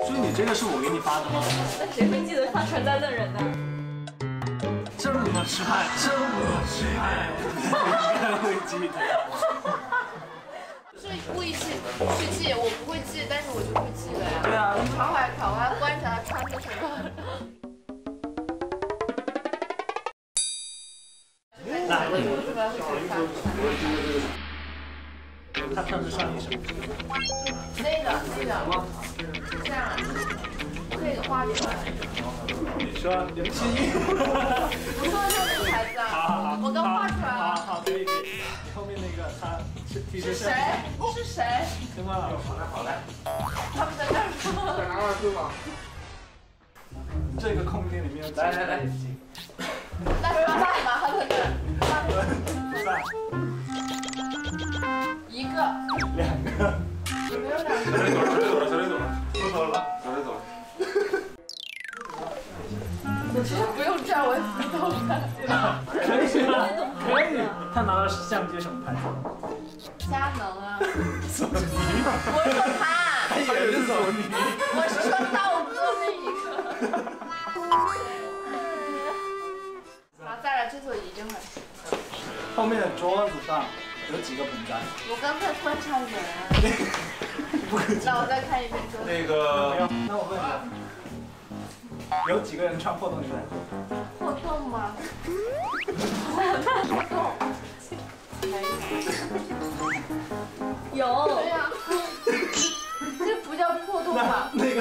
所以你这个是我给你发的吗？那谁会记得发传单的人呢？这么吃派，这么吃派，应该会记得。是故意去记，我不会记，但是我就会记了呀。对啊，常怀考，我还观察他穿的什么。来，我是不是会看？他穿的上衣什么？那个，这样，这个画出来。你说刘青云？不是那个牌子啊，我都画出来了。好，可以。你后面那个他是谁？是谁？听话了。好嘞。他们在干什么？再拿2支吧。这个空间里面有几个眼睛？那是他干嘛？他在那。在。一个。2个。有没有2个？小雷走了，不走了。小雷走了。其实不用这样，我也不懂的。可以。他拿的相机什么牌子？佳能啊。索尼。我说他。他也是索尼。我是说道哥那一个。好，再来，这座已经很熟了。后面的桌子上有几个盆栽？我刚才观察人。不可那我再看一遍桌子。那个，那我问你，有几个人穿破洞牛仔裤？破洞吗？破洞。没有。有。对呀。这不叫破洞吧？那个。